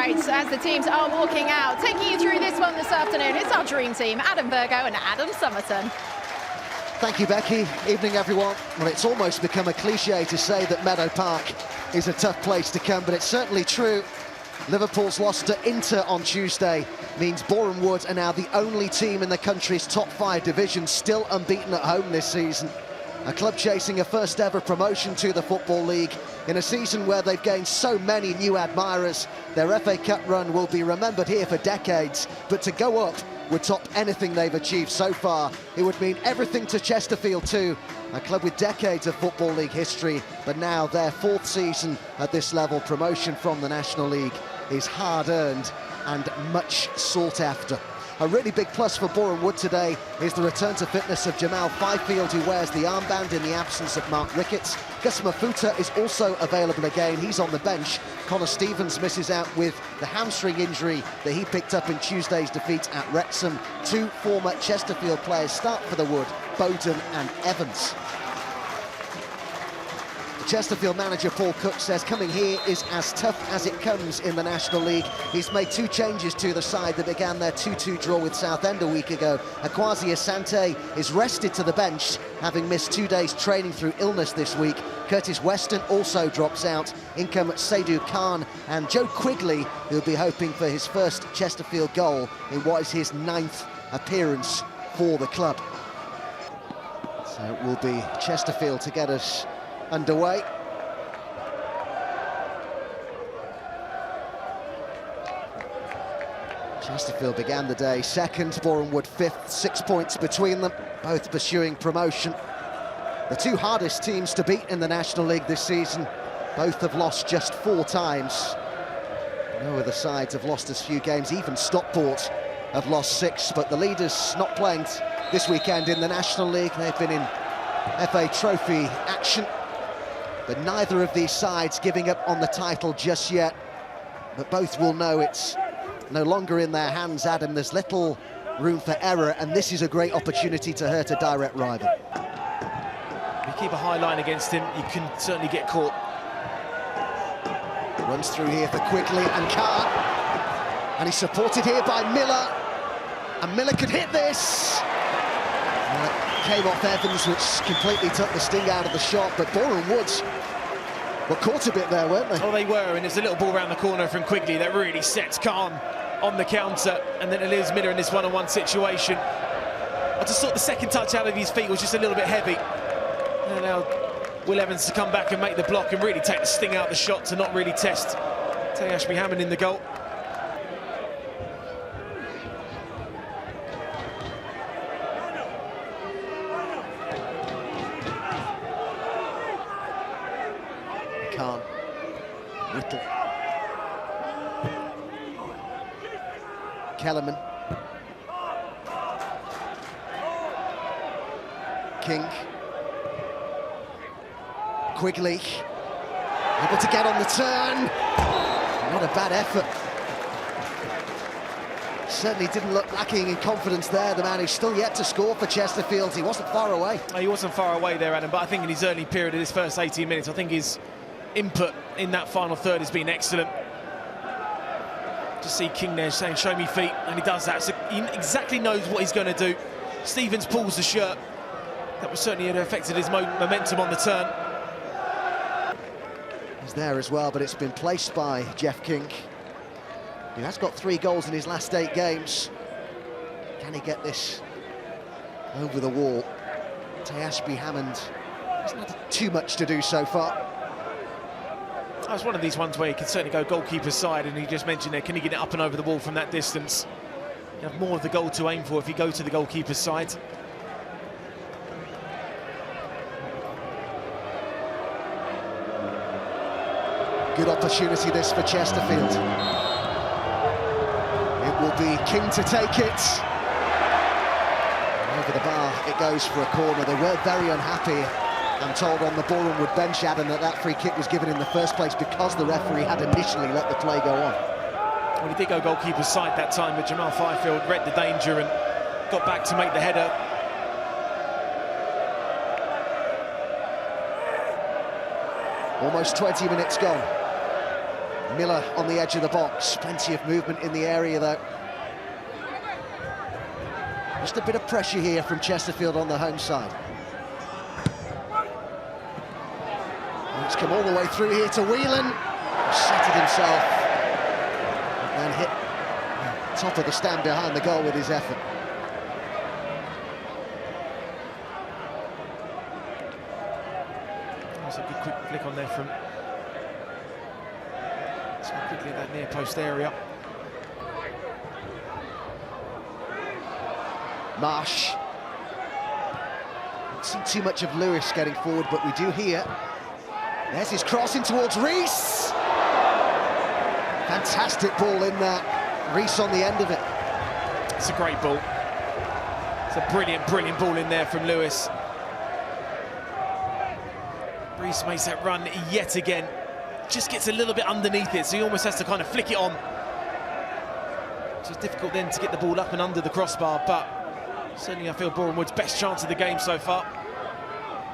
Right, as the teams are walking out, taking you through this one this afternoon, it's our dream team, Adam Virgo and Adam Somerton. Thank you, Becky. Evening, everyone. Well, it's almost become a cliche to say that Meadow Park is a tough place to come, but it's certainly true. Liverpool's loss to Inter on Tuesday means Boreham Wood are now the only team in the country's top 5 divisions still unbeaten at home this season. A club chasing a first ever promotion to the Football League in a season where they've gained so many new admirers. Their FA Cup run will be remembered here for decades, but to go up would top anything they've achieved so far. It would mean everything to Chesterfield too, a club with decades of Football League history, but now their 4th season at this level. Promotion from the National League is hard-earned and much sought after. A really big plus for Boreham Wood today is the return to fitness of Jamal Fifield, who wears the armband in the absence of Mark Ricketts. Gus Mafuta is also available again. He's on the bench. Connor Stevens misses out with the hamstring injury that he picked up in Tuesday's defeat at Wrexham. 2 former Chesterfield players start for the Wood, Bowden and Evans. Chesterfield manager Paul Cook says coming here is as tough as it comes in the National League. He's made 2 changes to the side that began their 2-2 draw with Southend a week ago. Akwasi Asante is rested to the bench, having missed 2 days training through illness this week. Curtis Weston also drops out. In come Seydou Khan and Joe Quigley, who'll be hoping for his first Chesterfield goal in what is his 9th appearance for the club. So it will be Chesterfield to get us underway. Chesterfield began the day 2nd, Boreham Wood 5th, 6 points between them, both pursuing promotion. The 2 hardest teams to beat in the National League this season, both have lost just 4 times. No other sides have lost as few games, even Stockport have lost 6, but the leaders not playing this weekend in the National League. They've been in FA Trophy action. But neither of these sides giving up on the title just yet. But both will know it's no longer in their hands, Adam. There's little room for error, and this is a great opportunity to hurt a direct rival. If you keep a high line against him, you can certainly get caught. Runs through here for Quigley and Carr. And he's supported here by Miller. And Miller could hit this. And it came off Evans, which completely took the sting out of the shot, but Boreham Wood were caught a bit there, weren't they? Oh, they were, and there's a little ball around the corner from Quigley that really sets Khan on the counter, and then it leaves Miller in this one-on-one situation. I just thought the second touch out of his feet was just a little bit heavy. And now Will Evans to come back and make the block and really take the sting out of the shot to not really test Ashby Hammond in the goal. Khan, Whittle, Kellerman, King, Quigley, able to get on the turn. Not a bad effort. Certainly didn't look lacking in confidence there, the man who's still yet to score for Chesterfield. He wasn't far away. He wasn't far away there, Adam, but I think in his early period of his first 18 minutes, I think his input in that final third has been excellent. Just see King there saying, show me feet, and he does that. So he exactly knows what he's going to do. Stevens pulls the shirt. That was certainly affected his momentum on the turn. He's there as well, but it's been placed by Jeff King. He has got 3 goals in his last 8 games. Can he get this over the wall? Ashby Hammond hasn't had too much to do so far. That's one of these ones where he can certainly go goalkeeper's side, and he just mentioned there, can he get it up and over the wall from that distance? You have more of the goal to aim for if you go to the goalkeeper's side. Good opportunity this for Chesterfield. It will be King to take it. Over the bar it goes for a corner. They were very unhappy, I'm told, on the Boreham Wood bench, Adam, that free kick was given in the first place because the referee had initially let the play go on. Well, he did go goalkeeper's side that time, but Jamal Fifield read the danger and got back to make the header. Almost 20 minutes gone. Miller on the edge of the box. Plenty of movement in the area, though. Just a bit of pressure here from Chesterfield on the home side. It's come all the way through here to Whelan. Set it himself and hit top of the stand behind the goal with his effort. That's a good quick flick on there from so quickly at that near post area. Marsh. Don't see too much of Lewis getting forward, but we do here. There's his cross in towards Rees. Fantastic ball in there. Rees on the end of it. It's a great ball. It's a brilliant, brilliant ball in there from Lewis. Rees makes that run yet again. Just gets a little bit underneath it, so he almost has to kind of flick it on. It's difficult then to get the ball up and under the crossbar, but certainly I feel Boreham Wood's best chance of the game so far.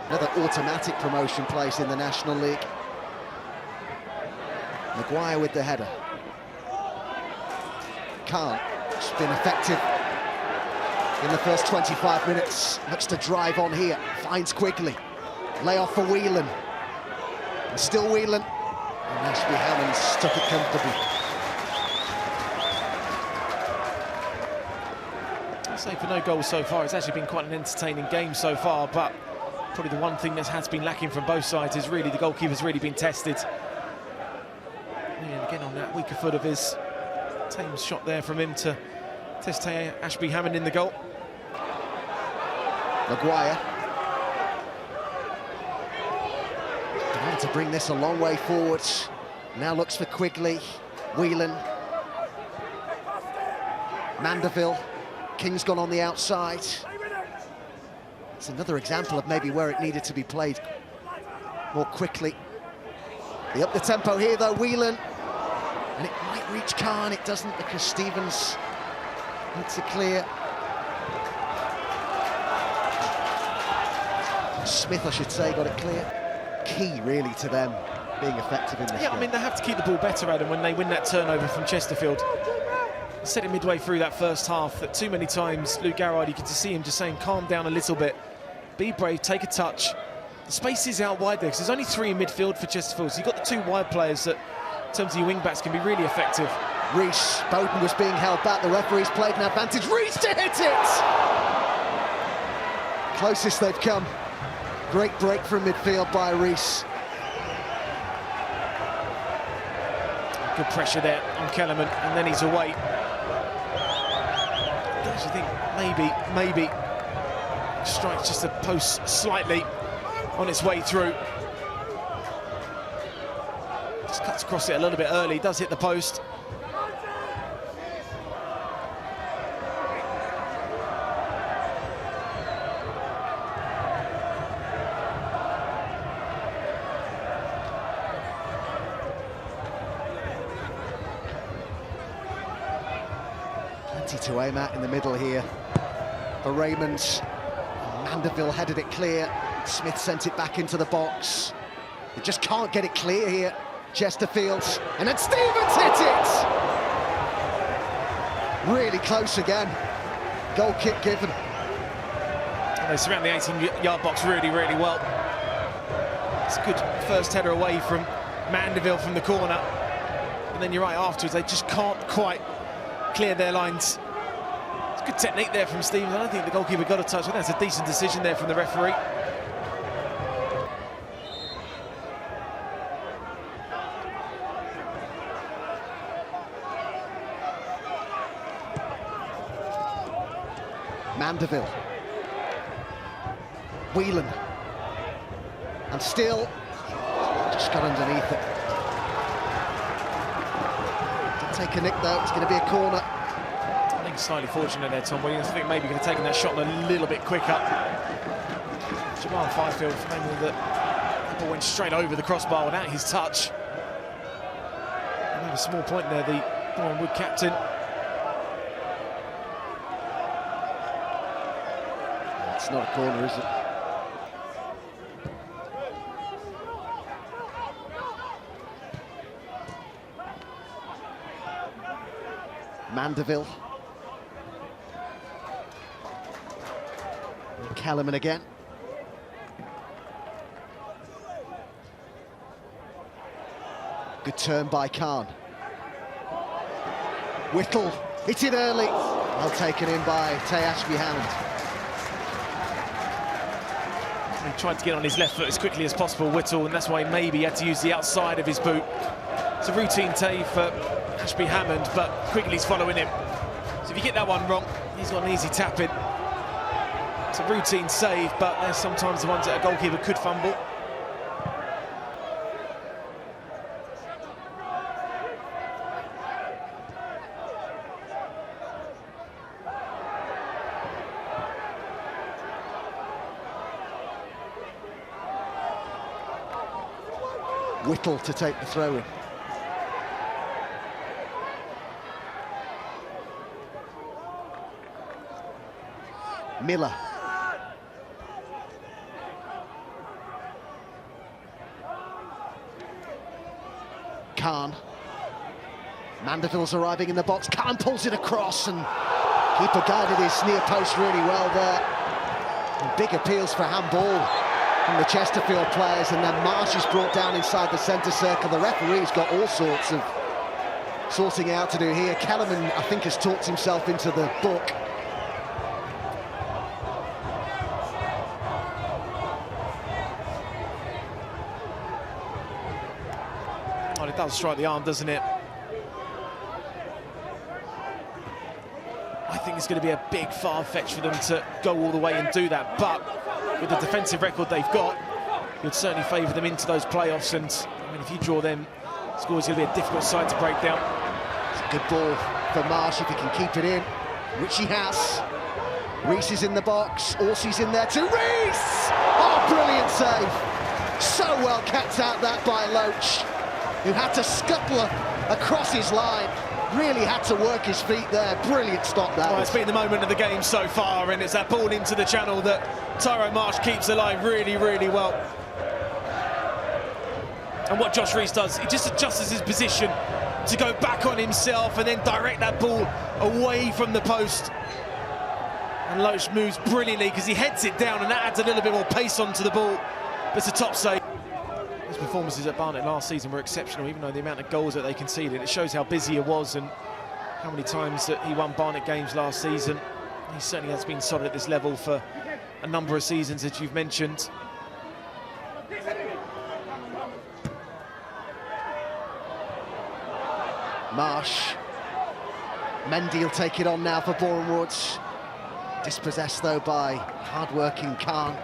Another automatic promotion place in the National League. Maguire with the header. Khan, it's been effective in the first 25 minutes. Looks to drive on here, finds Quigley. Lay off for Whelan. And still Whelan. And Ashby Hammond's took it comfortably. I'd say for no goals so far, it's actually been quite an entertaining game so far, but probably the one thing that has been lacking from both sides is really the goalkeeper's really been tested. And again on that weaker foot of his, Thames shot there from him to test Ashby Hammond in the goal. Maguire. Been able to bring this a long way forward. Now looks for Quigley, Whelan, Mandeville. King's gone on the outside. It's another example of maybe where it needed to be played more quickly. They up the tempo here though, Whelan. And it might reach Khan, it doesn't because Stevens needs it clear. Smith, I should say, got it clear. Key really to them being effective in this game. I mean, they have to keep the ball better, Adam, when they win that turnover from Chesterfield. I said it midway through that first half that too many times Luke Garrard, you get to see him just saying calm down a little bit, be brave, take a touch. The space is out wide there because there's only 3 in midfield for Chesterfield, so you've got the 2 wide players that in terms of your wing backs can be really effective. Rees, Bowden was being held back, the referee's played an advantage. Rees to hit it! Closest they've come. Great break from midfield by Rees. Good pressure there on Kellerman, and then he's away. I think maybe strikes just the post slightly on its way through. Just cuts across it a little bit early, does hit the post. To aim at in the middle here for Raymond. Mandeville headed it clear. Smith sent it back into the box. They just can't get it clear here. Chesterfield, and then Stevens hit it! Really close again. Goal kick given. And they surround the 18-yard box really, really well. It's a good first header away from Mandeville from the corner. And then you're right, afterwards they just can't quite clear their lines. It's good technique there from Stevens. I don't think the goalkeeper got a touch. I think that's a decent decision there from the referee. Mandeville. Whelan. And still just got underneath it. Didn't take a nick though, it's going to be a corner. I think slightly fortunate there, Tom Williams. I think maybe could have taken that shot a little bit quicker. Jamal Fifield, maybe the ball went straight over the crossbar without his touch. Another small point there, the Boreham Wood captain. It's not a corner, is it? Mandeville. Kellerman again. Good turn by Khan. Whittle, hit it early. Well taken in by Ashby Hammond. He tried to get on his left foot as quickly as possible, Whittle, and that's why maybe he had to use the outside of his boot. It's a routine take for Ashby Hammond, but Quigley's following him. So if you get that one wrong, he's got an easy tap in. It's a routine save, but there's sometimes the ones that a goalkeeper could fumble. Whittle to take the throw in. Miller. Khan. Mandeville's arriving in the box. Khan pulls it across and keeper guided his near post really well there. And big appeals for handball from the Chesterfield players, and then Marsh is brought down inside the centre circle. The referee's got all sorts of sorting out to do here. Kellerman, I think, has talked himself into the book. Well, it does strike the arm, doesn't it? I think it's going to be a big far-fetch for them to go all the way and do that, but with the defensive record they've got, you'd certainly favour them into those playoffs, and I mean, if you draw them, it's always going to be a difficult side to break down. It's a good ball for Marsh if he can keep it in, which he has. Reese is in the box, Orsi's in there too. Reese! Oh, brilliant save. So well kept out that by Loach, who had to scuttle across his line. Really had to work his feet there. Brilliant stop that. Well, it's been the moment of the game so far, and it's that ball into the channel that Tyrone Marsh keeps alive really, really well. And what Josh Reese does, he just adjusts his position to go back on himself and then direct that ball away from the post. And Loach moves brilliantly because he heads it down, and that adds a little bit more pace onto the ball. But it's a top save. His performances at Barnet last season were exceptional, even though the amount of goals that they conceded. It shows how busy he was and how many times that he won Barnet games last season. He certainly has been solid at this level for a number of seasons, as you've mentioned. Marsh. Mendy will take it on now for Boreham Wood. Dispossessed, though, by hard-working Khan.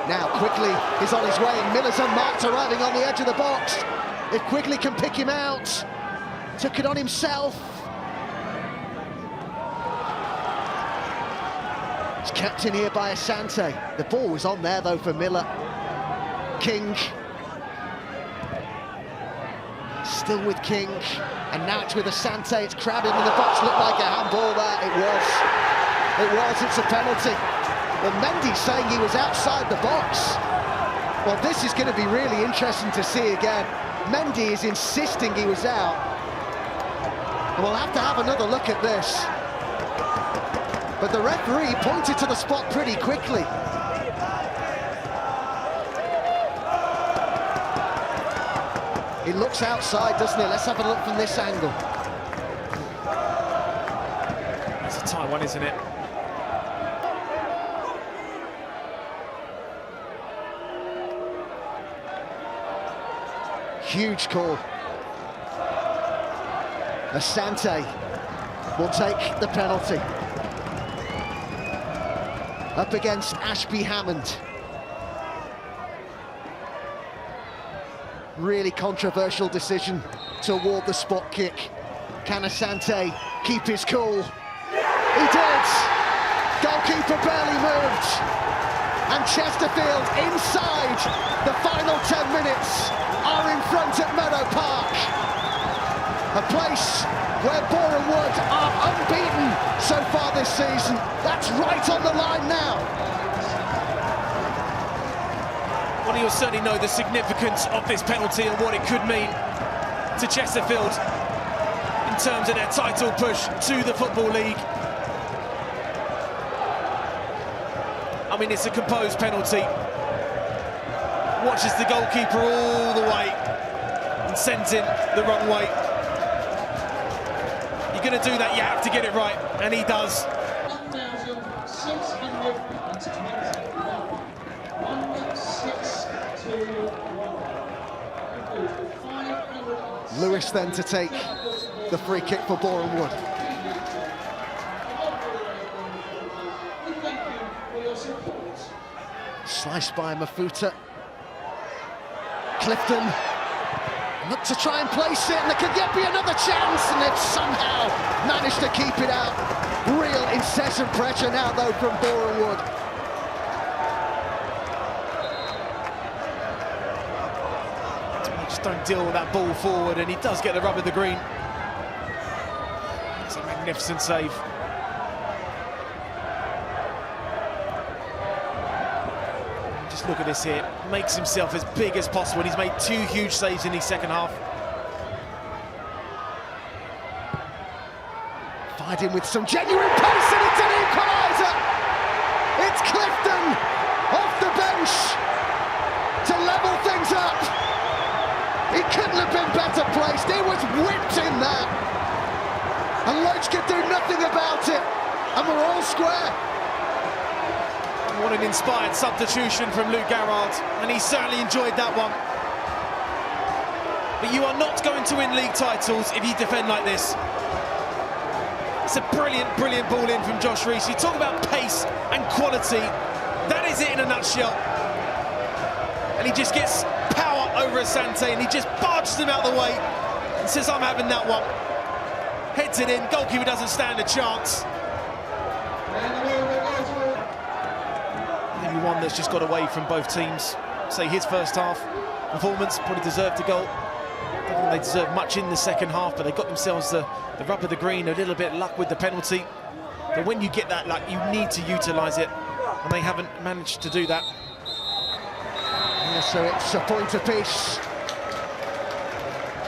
Now Quigley is on his way, and Miller's unmarked, arriving on the edge of the box. If Quigley can pick him out, took it on himself. It's kept in here by Asante. The ball was on there though for Miller. King. Still with King, and now it's with Asante. It's crowded in the box, looked like a handball there. It was, it's a penalty. Well, Mendy's saying he was outside the box. Well, this is going to be really interesting to see again. Mendy is insisting he was out. And we'll have to have another look at this. But the referee pointed to the spot pretty quickly. He looks outside, doesn't he? Let's have a look from this angle. It's a tight one, isn't it? Huge call. Asante will take the penalty. Up against Ashby Hammond. Really controversial decision to award the spot kick. Can Asante keep his cool? He did! Goalkeeper barely moved. And Chesterfield, inside the final 10 minutes, are in front at Meadow Park. A place where Boreham Wood are unbeaten so far this season. That's right on the line now. Well, you'll certainly know the significance of this penalty and what it could mean to Chesterfield. in terms of their title push to the Football League. I mean, it's a composed penalty. Watches the goalkeeper all the way and sends him the wrong way. You're going to do that, you have to get it right, and he does. Lewis then to take the free kick for Boreham Wood. Sliced by Mafuta. Clifton look to try and place it, and there could yet be another chance, and they've somehow managed to keep it out. Real incessant pressure now, though, from Boreham Wood. Just don't deal with that ball forward, and he does get the rub of the green. It's a magnificent save. Just look at this here. Makes himself as big as possible, and he's made 2 huge saves in the second half. Fighting with some genuine pace, and it's an equaliser! It's Clifton off the bench to level things up. He couldn't have been better placed. He was whipped in that, and Loach could do nothing about it, and we're all square. What an inspired substitution from Luke Garrard, and he certainly enjoyed that one. But you are not going to win league titles if you defend like this. It's a brilliant, brilliant ball in from Josh Reese. You talk about pace and quality. That is it in a nutshell. And he just gets power over Asante, and he just barges him out of the way and says, I'm having that one. Heads it in, goalkeeper doesn't stand a chance. Maybe one that's just got away from both teams. Say his first half performance probably deserved a goal. I don't think they deserved much in the second half, but they got themselves the rub of the green, a little bit of luck with the penalty. But when you get that luck, you need to utilise it, and they haven't managed to do that. Yeah, so it's a point apiece.